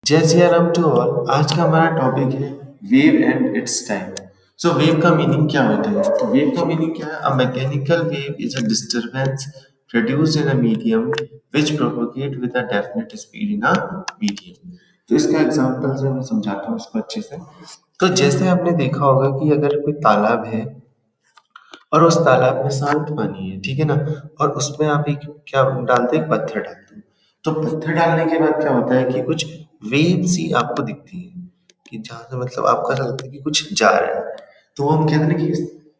जय Siya Ram to all. आज का हमारा टॉपिक है wave and it's time. So wave का मीनिंग क्या होता है? तो वेव का मीनिंग क्या है? A mechanical wave is a disturbance produced in a medium which propagate with a definite speed in a medium. तो इसका एग्जांपल से मैं समझाता हूँ इसको अच्छे से। तो जैसे आपने देखा होगा कि अगर कोई तालाब है और उस तालाब में शांत पानी है, ठीक है ना? और उसमें आप एक क्या डालते हैं? एक पत्थर डालते हैं। तो पत्थर डालने के बाद क्या होता है कि कुछ वेव सी आपको दिखती है कि जहाँ से मतलब आपको ऐसा लगता है कि कुछ जा रहा है। तो वो हम कहते हैं ना कि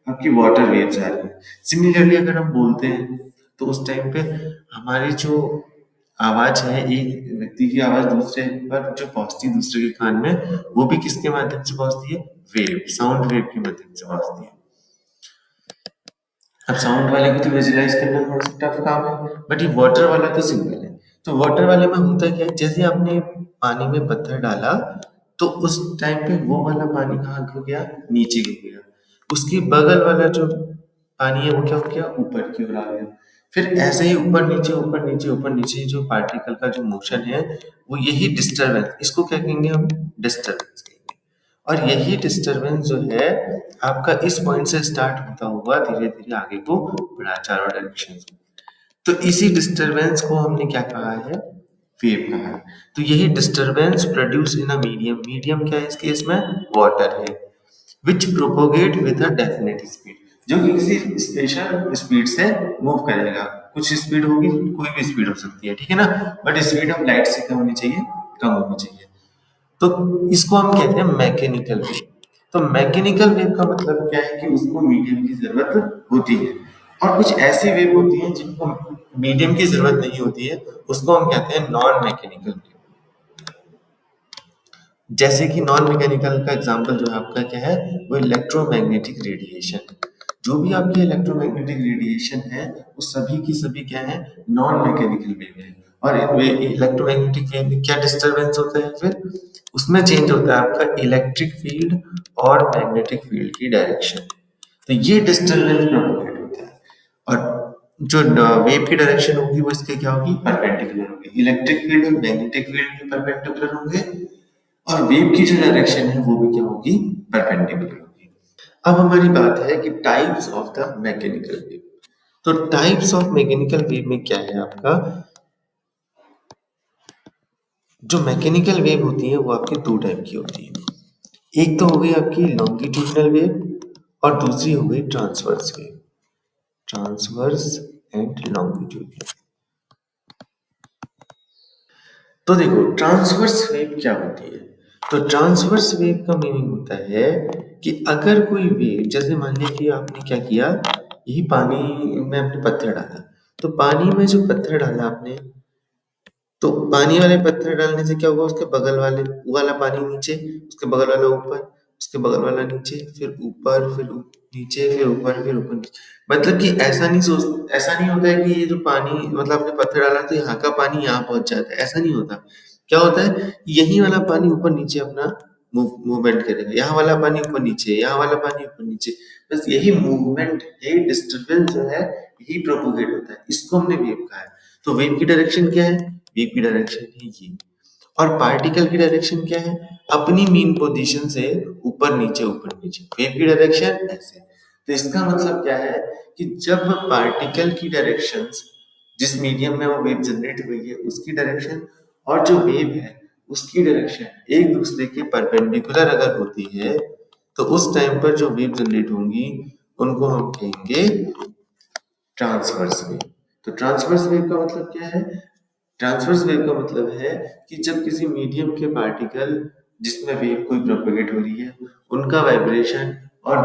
आपकी वाटर वेव्स आ रही है। सिमिलरली अगर हम बोलते हैं तो उस टाइम पे हमारी जो आवाज है, एक व्यक्ति की आवाज दूसरे पर जो पहुंचती है दूसरे के कान में, वो भी किसके माध्यम से पहुंचती है? वेव, साउंड वेव के माध्यम से पहुंचती है। अब साउंड वाले को तो विजुलाइज करना थोड़ा सा टफ काम है, बट ये वाटर वाला तो सिंपल है। तो वाटर वाले में होता क्या है, जैसे आपने पानी में पत्थर डाला तो उस टाइम पे वो वाला पानी कहाँ गिर गया? नीचे गिर गया। उसके बगल वाला जो पानी है वो क्या हो गया? ऊपर की ओर आ गया। फिर ऐसे ही ऊपर नीचे ऊपर नीचे ऊपर नीचे जो पार्टिकल का जो मोशन है, वो यही डिस्टरबेंस, इसको क्या कहेंगे हम? डिस्टरबेंस कहेंगे। और यही डिस्टरबेंस जो है आपका इस पॉइंट से स्टार्ट होता हुआ धीरे धीरे आगे को बढ़ा चारों डायरेक्शन में। तो इसी डिस्टरबेंस को हमने क्या कहा है? वेव कहा है। तो यही disturbance produce in a medium, medium क्या है इस केस में? वाटर है। Which propagate with a definite speed, जो कि किसी स्पेशल स्पीड से मूव करेगा। कुछ स्पीड होगी, कोई भी स्पीड हो सकती है, ठीक है ना? बट स्पीड ऑफ लाइट से क्या होनी चाहिए? कम होनी चाहिए। तो इसको हम कहते हैं मैकेनिकल वेव। तो मैकेनिकल वेव का मतलब क्या है कि उसको मीडियम की जरूरत होती है। और कुछ ऐसी वेव होती हैं जिनको मीडियम की जरूरत नहीं होती है, उसको हम कहते हैं नॉन मैकेनिकल वेव। जैसे कि नॉन मैकेनिकल का एग्जांपल जो है आपका क्या है? वो इलेक्ट्रोमैग्नेटिक रेडिएशन। जो भी आपकी इलेक्ट्रोमैग्नेटिक रेडिएशन है वो सभी की सभी क्या है? नॉन मैकेनिकल वेव है। और इलेक्ट्रोमैग्नेटिक वेव में क्या डिस्टरबेंस होता है? फिर उसमें चेंज होता है आपका इलेक्ट्रिक फील्ड और मैग्नेटिक फील्ड की डायरेक्शन। तो ये डिस्टरबेंस प्रोपोगेट होता है। और जो वेव की डायरेक्शन होगी वो इसके क्या होगी? परपेंडिकुलर होगी। इलेक्ट्रिक फील्ड और मैग्नेटिक फील्ड भी परपेंडिकुलर होंगे, और वेव की जो डायरेक्शन है वो भी क्या होगी? परपेंडिकुलर होगी। अब हमारी बात है कि types of the mechanical wave. तो टाइप्स ऑफ मैकेनिकल वेव में क्या है आपका? जो मैकेनिकल वेव होती है वो आपके दो टाइप की होती है। एक तो हो गई आपकी लॉन्गिट्यूडनल वेव और दूसरी हो गई transverse wave. Transverse and longitudinal. तो देखो ट्रांसवर्स वेव क्या होती है? तो ट्रांसवर्स वेव का मीनिंग होता है कि अगर कोई वेव, जैसे मान लीजिए कि आपने क्या किया, यही पानी में आपने पत्थर डाला, तो पानी में जो पत्थर डाला आपने, तो पानी वाले पत्थर डालने से क्या होगा? उसके बगल वाले वो वाला पानी नीचे, उसके बगल वाला ऊपर, उसके बगल वाला नीचे, फिर ऊपर, फिर नीचे, फिर ऊपर, फिर ऊपर नीचे। मतलब कि ऐसा नहीं होता है कि ये जो पानी मतलब आपने पत्थर डाला तो यहाँ का पानी यहाँ पहुंच जाता है, ऐसा नहीं होता। क्या होता है? यही वाला पानी ऊपर नीचे अपना मूवमेंट करेगा, यहाँ वाला पानी ऊपर नीचे, यहाँ वाला पानी ऊपर नीचे। बस यही मूवमेंट, यही डिस्टर्बेंस जो है, यही प्रोपोगेट होता है। इसको हमने वेव कहा है। तो वेव की डायरेक्शन क्या है? वेव की डायरेक्शन है ये। और पार्टिकल की डायरेक्शन क्या है? अपनी मीन पोजीशन से ऊपर नीचे ऊपर नीचे। वेव की डायरेक्शन ऐसे। तो इसका मतलब क्या है कि जब पार्टिकल की डायरेक्शंस, जिस मीडियम में वो वेव जनरेट हुई है उसकी डायरेक्शन, और जो वेव है उसकी डायरेक्शन एक दूसरे के परपेंडिकुलर अगर होती है, तो उस टाइम पर जो वेव जनरेट होंगी उनको हम कहेंगे ट्रांसवर्स वेव। तो ट्रांसवर्स वेव का मतलब क्या है? ट्रांसवर्स वेव का मतलब है कि जब किसी मीडियम के पार्टिकल जिसमें वेव कोई प्रोपेगेट हो रही है, उनका वाइब्रेशन और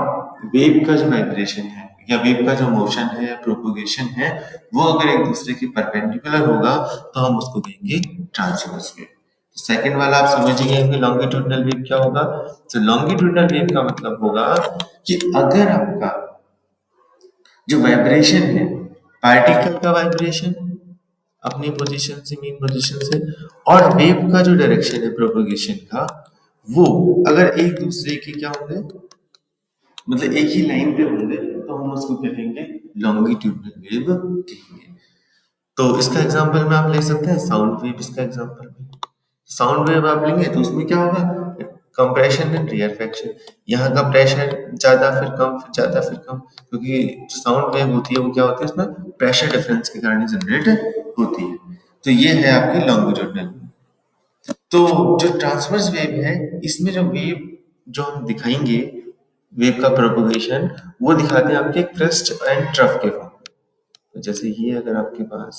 वेव का जो वाइब्रेशन है या वेव का जो मोशन है, प्रोपोगेशन है, वो अगर एक दूसरे के परपेंडिकुलर होगा तो हम उसको कहेंगे ट्रांसवर्स वेव। सेकंड वाला आप समझ गए होंगे लॉन्गिट्यूडनल वेव क्या होगा? तो लॉन्गिट्यूडनल वेव का मतलब होगा कि अगर आपका जो वाइब्रेशन है, पार्टिकल का वाइब्रेशन अपनी पोजीशन से मीन पोजीशन से, और वेव का जो डायरेक्शन है प्रोपगेशन का, वो अगर एक दूसरे के क्या होंगे, मतलब एक ही लाइन पे होंगे, तो हम उसको कहेंगे लॉन्गिट्यूडनल वेव कहेंगे। तो इसका एग्जांपल में आप ले सकते हैं साउंड वेव, इसका एग्जांपल में साउंड वेव आप लेंगे तो उसमें क्या होगा, कंप्रेशन एंड रेयरफेक्शन। यहाँ का प्रेशर ज्यादा फिर कम, फिर ज्यादा फिर कम, क्योंकि जो साउंड वेव होती है वो क्या होती है, उसमें प्रेशर डिफरेंस के कारण जनरेट होती है। तो ये है आपकी लॉन्गिट्यूडिनल। तो जो ट्रांसवर्स वेव है, इसमें जो वेव जो हम दिखाएंगे, वेव का प्रोपगेशन, वो दिखाते हैं आपके क्रेस्ट एंड ट्रफ के फॉर्म। तो जैसे ये अगर आपके पास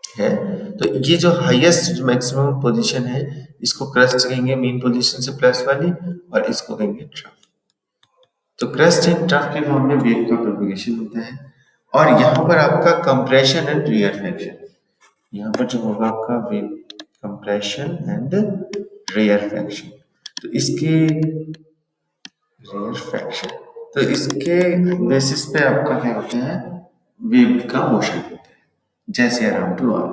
है, तो ये जो हाईएस्ट जो मैक्सिमम पोजीशन है, इसको क्रेस्ट कहेंगे, मेन पोजीशन से प्लस वाली, और इसको कहेंगे ट्रफ। तो क्रेस्ट एंड ट्रफ के फॉर्म में वेव का प्रोपगेशन होता है। और यहाँ पर आपका कंप्रेशन एंड रियरफेक्शन, यहाँ पर जो होगा आपका वेव कंप्रेशन एंड रेयरफेक्शन। तो इसके रेयरफेक्शन, तो इसके बेसिस पे आपका क्या होता है, वेव का मोशन होता है, जैसे अराउंड टू आर।